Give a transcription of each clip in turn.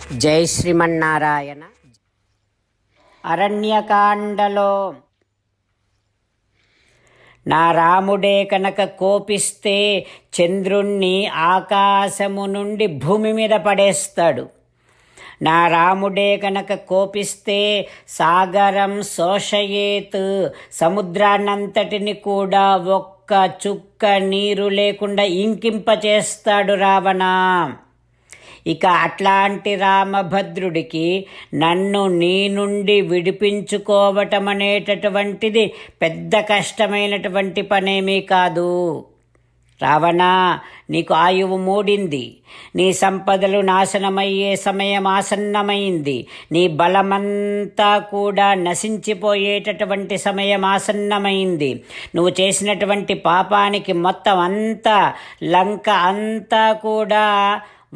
జై శ్రీమన్నారాయణ. అరణ్యకాండలో నా రాముడే కనుక కోపిస్తే చంద్రుణ్ణి ఆకాశము నుండి భూమి మీద పడేస్తాడు. నా రాముడే కనుక కోపిస్తే సాగరం శోషయేత్, సముద్రాన్నంతటిని కూడా ఒక్క చుక్క నీరు లేకుండా ఇంకింపచేస్తాడు రావణ. ఇక అట్లాంటి రామభద్రుడికి నన్ను నీ నుండి విడిపించుకోవటం అనేటటువంటిది పెద్ద కష్టమైనటువంటి పనేమీ కాదు. రావణ, నీకు ఆయువు మూడింది, నీ సంపదలు నాశనమయ్యే సమయం ఆసన్నమైంది, నీ బలమంతా కూడా నశించిపోయేటటువంటి సమయం ఆసన్నమైంది. నువ్వు చేసినటువంటి పాపానికి మొత్తం అంతా లంక అంతా కూడా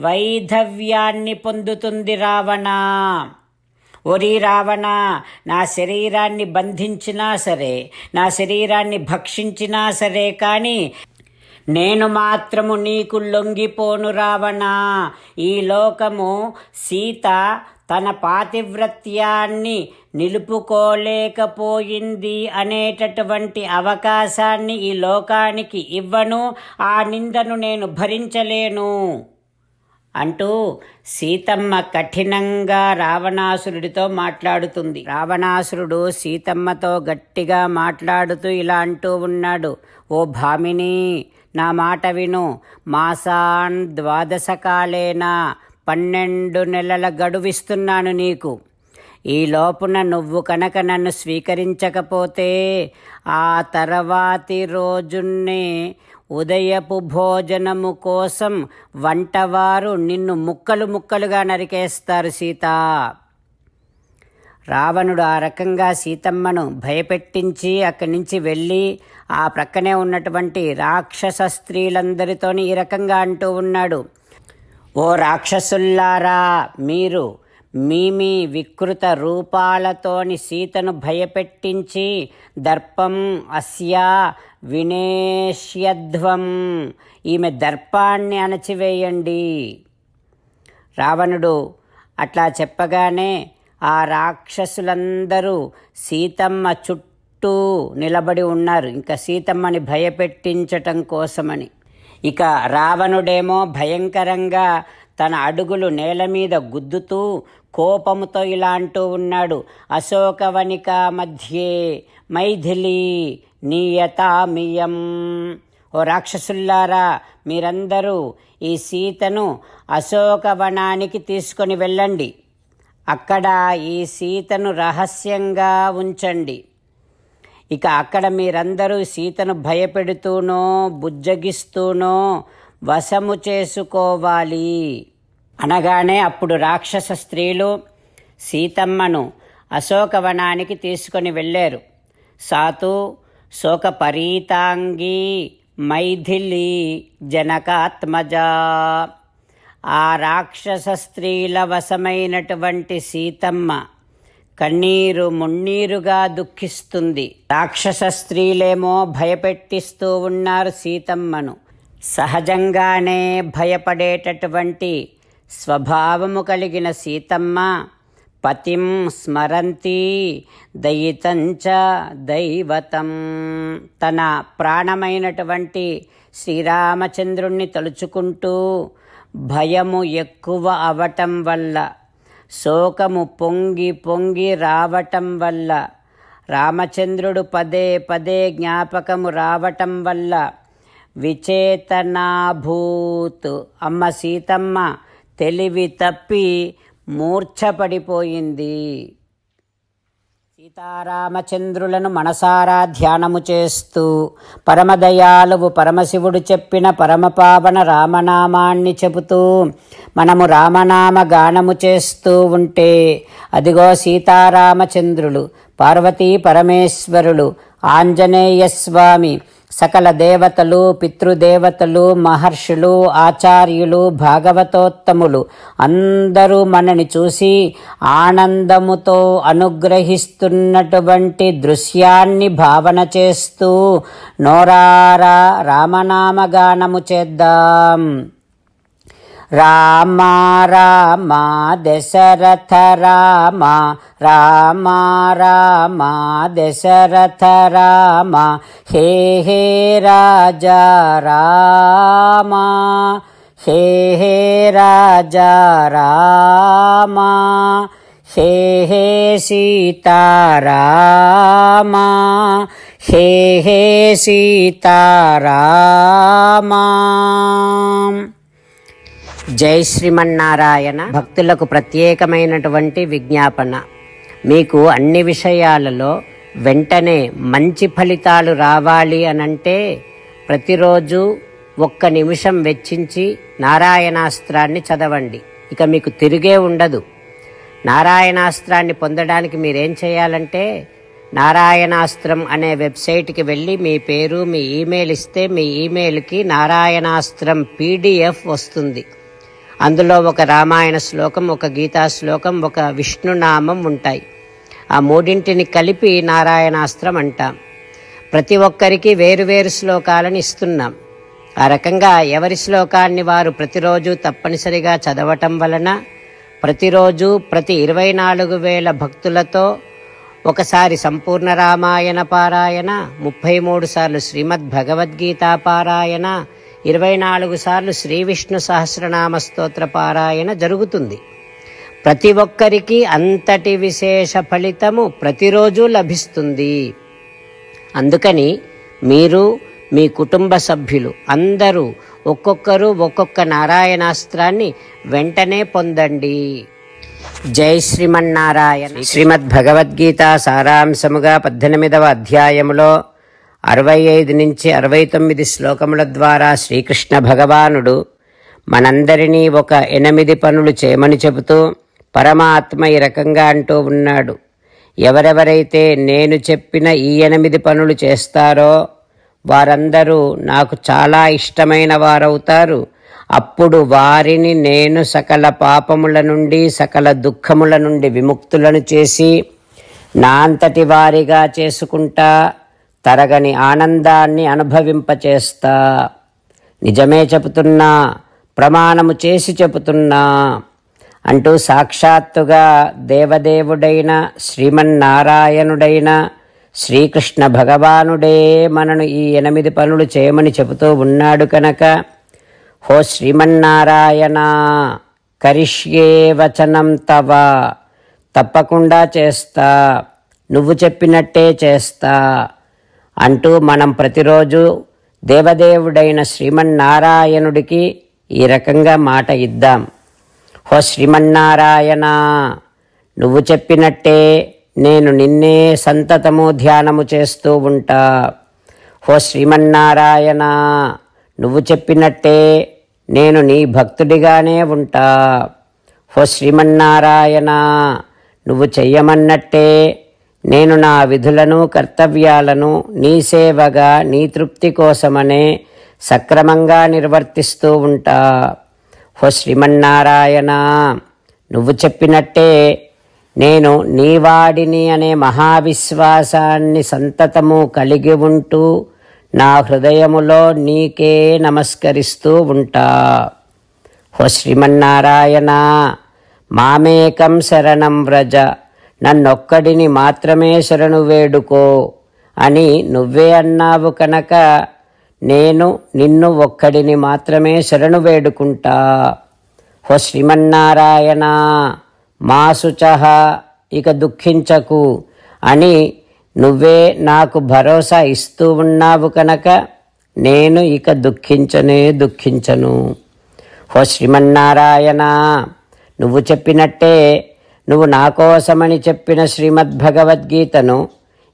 వైధవ్యాన్ని పొందుతుంది రావణ. ఓరి రావణ, నా శరీరాన్ని బంధించినా సరే, నా శరీరాన్ని భక్షించినా సరే, కానీ నేను మాత్రము నీకు లొంగిపోను రావణ. ఈ లోకము సీత తన పాతివ్రత్యాన్ని నిలుపుకోలేకపోయింది అనేటటువంటి అవకాశాన్ని ఈ లోకానికి ఇవ్వను, ఆ నిందను నేను భరించలేను అంటూ సీతమ్మ కఠినంగా రావణాసురుడితో మాట్లాడుతుంది. రావణాసురుడు సీతమ్మతో గట్టిగా మాట్లాడుతూ ఇలా అంటూ ఉన్నాడు. ఓ భామిని, నా మాట విను. మాసాన్ 12 కాలేనా, 12 నెలల గడువిస్తున్నాను నీకు. ఈ లోపున నువ్వు కనుక నన్ను స్వీకరించకపోతే ఆ తర్వాతి రోజున్నే ఉదయపు భోజనము కోసం వంటవారు నిన్ను ముక్కలు ముక్కలుగా నరికేస్తారు సీత. రావణుడు ఆ రకంగా సీతమ్మను భయపెట్టించి అక్కడి నుంచి వెళ్ళి ఆ ప్రక్కనే ఉన్నటువంటి రాక్షస స్త్రీలందరితోని ఈ రకంగా అంటూ ఉన్నాడు. ఓ రాక్షసుల్లారా, మీరు మీ వికృత రూపాలతోని సీతను భయపెట్టించి దర్పం అస్యా వినేష్యధ్వం, ఈమె దర్పాన్ని అణచివేయండి. రావణుడు అట్లా చెప్పగానే ఆ రాక్షసులందరూ సీతమ్మ చుట్టూ నిలబడి ఉన్నారు, ఇంకా సీతమ్మని భయపెట్టించటం కోసమని. ఇక రావణుడేమో భయంకరంగా తన అడుగులు నేల మీద గుద్దుతూ కోపముతో ఇలా అంటూ ఉన్నాడు. అశోకవనిక మధ్యే మైథిలి నియతామియం. ఓ రాక్షసుల్లారా, మీరందరూ ఈ సీతను అశోకవనానికి తీసుకొని వెళ్ళండి. అక్కడ ఈ సీతను రహస్యంగా ఉంచండి. ఇక అక్కడ మీరందరూ సీతను భయపెడుతూనో బుజ్జగిస్తూనో వశము చేసుకోవాలి అనగానే అప్పుడు రాక్షస స్త్రీలు సీతమ్మను అశోకవనానికి తీసుకొని వెళ్ళారు. సాతు శోకపరీతాంగీ మైథిలి జనకాత్మజా. ఆ రాక్షస స్త్రీల వశమైనటువంటి సీతమ్మ కన్నీరు మున్నీరుగా దుఃఖిస్తుంది. రాక్షస స్త్రీలేమో భయపెట్టిస్తూ ఉన్నారు సీతమ్మను. సహజంగానే భయపడేటటువంటి స్వభావము కలిగిన సీతమ్మ పతిం స్మరంతి దయితంచ దైవతం, తన ప్రాణమైనటువంటి శ్రీరామచంద్రుణ్ణి తలుచుకుంటూ భయము ఎక్కువ అవటం వల్ల, శోకము పొంగి పొంగి రావటం వల్ల, రామచంద్రుడు పదే పదే జ్ఞాపకము రావటం వల్ల విచేతనాభూత్, అమ్మ సీతమ్మ తెలివి తప్పి మూర్ఛపడిపోయింది. సీతారామచంద్రులను మనసారా ధ్యానము చేస్తూ పరమదయాలువు పరమశివుడు చెప్పిన పరమపావన రామనామాన్ని చెబుతూ మనము రామనామ గానము చేస్తూ ఉంటే అదిగో సీతారామచంద్రులు, పార్వతీ పరమేశ్వరులు, ఆంజనేయస్వామి, సకల దేవతలు, పితృదేవతలు, మహర్షులు, ఆచార్యులు, భాగవతోత్తములు అందరూ మనని చూసి ఆనందముతో అనుగ్రహిస్తున్నటువంటి దృశ్యాన్ని భావన చేస్తూ నోరారా రామనామగానము చేద్దాం. రామ రామ దశరథ రామ రామ రామ దశరథ రామ హే హే రాజా రామ హే హే రాజా రామ హే హే సీతారామ హే హే సీతారామ. జై శ్రీమన్నారాయణ. భక్తులకు ప్రత్యేకమైనటువంటి విజ్ఞాపన. మీకు అన్ని విషయాలలో వెంటనే మంచి ఫలితాలు రావాలి అనంటే ప్రతిరోజు 1 నిమిషం వెచ్చించి నారాయణాస్త్రాన్ని చదవండి. ఇక మీకు తిరిగే ఉండదు. నారాయణాస్త్రాన్ని పొందడానికి మీరేం చేయాలంటే నారాయణాస్త్రం అనే వెబ్సైట్కి వెళ్ళి మీ పేరు మీ ఈమెయిల్ ఇస్తే మీ ఈమెయిల్కి నారాయణాస్త్రం PDF వస్తుంది. అందులో ఒక రామాయణ శ్లోకం, ఒక గీతా శ్లోకం, ఒక విష్ణునామం ఉంటాయి. ఆ మూడింటిని కలిపి నారాయణాస్త్రం అంటాం. ప్రతి ఒక్కరికి వేరువేరు శ్లోకాలను ఇస్తున్నాం. ఆ రకంగా ఎవరి శ్లోకాన్ని వారు ప్రతిరోజు తప్పనిసరిగా చదవటం వలన ప్రతిరోజు ప్రతి 24,000 భక్తులతో ఒకసారి సంపూర్ణ రామాయణ పారాయణ, 33 సార్లు శ్రీమద్ భగవద్గీత పారాయణ, 24 సార్లు శ్రీ విష్ణు సహస్రనామ స్తోత్ర పారాయణ జరుగుతుంది. ప్రతి ఒక్కరికి అంతటి విశేష ఫలితము ప్రతిరోజు లభిస్తుంది. అందుకని మీరు మీ కుటుంబ సభ్యులు అందరూ ఒక్కొక్కరు ఒక్కొక్క నారాయణాస్త్రాన్ని వెంటనే పొందండి. జై శ్రీమన్నారాయణ. శ్రీమద్ భగవద్గీత సారాంశముగా 18వ అధ్యాయములో 65 నుంచి 69 శ్లోకముల ద్వారా శ్రీకృష్ణ భగవానుడు మనందరినీ ఒక 8 పనులు చేయమని చెబుతూ పరమాత్మ ఈ రకంగా అంటూ ఉన్నాడు. ఎవరెవరైతే నేను చెప్పిన ఈ 8 పనులు చేస్తారో వారందరూ నాకు చాలా ఇష్టమైన వారవుతారు. అప్పుడు వారిని నేను సకల పాపముల నుండి సకల దుఃఖముల నుండి విముక్తులను చేసి నా అంతటి వారిగా చేసుకుంటా, తరగని ఆనందాన్ని అనుభవింపచేస్తా. నిజమే చెబుతున్నా, ప్రమాణము చేసి చెబుతున్నా అంటూ సాక్షాత్తుగా దేవదేవుడైన శ్రీమన్నారాయణుడైన శ్రీకృష్ణ భగవానుడే మనను ఈ 8 పనులు చేయమని చెబుతూ ఉన్నాడు కనుక, హో శ్రీమన్నారాయణ కరిష్యే వచనం తవ, తప్పకుండా చేస్తా, నువ్వు చెప్పినట్టే చేస్తా అంటూ మనం ప్రతిరోజు దేవదేవుడైన శ్రీమన్నారాయణుడికి ఈ రకంగా మాట ఇద్దాం. హో శ్రీమన్నారాయణ, నువ్వు చెప్పినట్టే నేను నిన్నే సంతతము ధ్యానము చేస్తూ ఉంటా. హో శ్రీమన్నారాయణ, నువ్వు చెప్పినట్టే నేను నీ భక్తుడిగానే ఉంటా. హో శ్రీమన్నారాయణ, నువ్వు చెయ్యమన్నట్టే నేను నా విధులను కర్తవ్యాలను నీ సేవగా నీ తృప్తి కోసమనే సక్రమంగా నిర్వర్తిస్తూ ఉంటా. హో శ్రీమన్నారాయణ, నువ్వు చెప్పినట్టే నేను నీవాడిని అనే మహావిశ్వాసాన్ని సంతతము కలిగి ఉంటూ నా హృదయములో నీకే నమస్కరిస్తూ ఉంటా. హో శ్రీమన్నారాయణ, మామేకం శరణం వ్రజ, నన్నొక్కడిని మాత్రమే శరణు వేడుకో అని నువ్వే అన్నావు కనుక నేను నిన్ను ఒక్కడిని మాత్రమే శరణు వేడుకుంటా. హో శ్రీమన్నారాయణ, మా శుచః, ఇక దుఃఖించకు అని నువ్వే నాకు భరోసా ఇస్తూ ఉన్నావు కనుక నేను ఇక దుఃఖించను. హో శ్రీమన్నారాయణ, నువ్వు చెప్పినట్టే నువ్వు నా కోసమని చెప్పిన శ్రీమద్భగవద్గీతను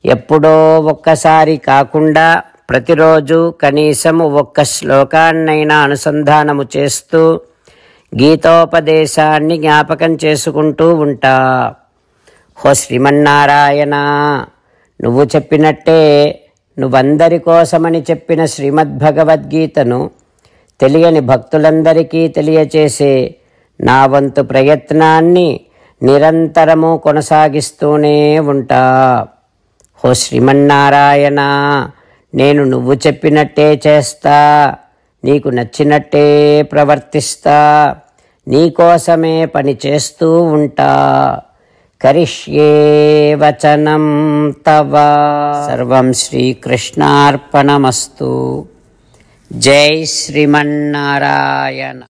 ఎప్పుడో ఒక్కసారి కాకుండా ప్రతిరోజు కనీసం 1 శ్లోకాన్నైనా అనుసంధానము చేస్తూ గీతోపదేశాన్ని జ్ఞాపకం చేసుకుంటూ ఉంటా. హో శ్రీమన్నారాయణ, నువ్వు చెప్పినట్టే నువ్వందరి కోసమని చెప్పిన శ్రీమద్భగవద్గీతను తెలియని భక్తులందరికీ తెలియచేసే నా వంతు ప్రయత్నాన్ని నిరంతరము కొనసాగిస్తూనే ఉంటా. హో శ్రీమన్నారాయణ, నేను నువ్వు చెప్పినట్టే చేస్తా, నీకు నచ్చినట్టే ప్రవర్తిస్తా, నీకోసమే పని చేస్తూ ఉంటా. కరిష్యే వచనం తవ. సర్వం శ్రీకృష్ణార్పణమస్తు. జై శ్రీమన్నారాయణ.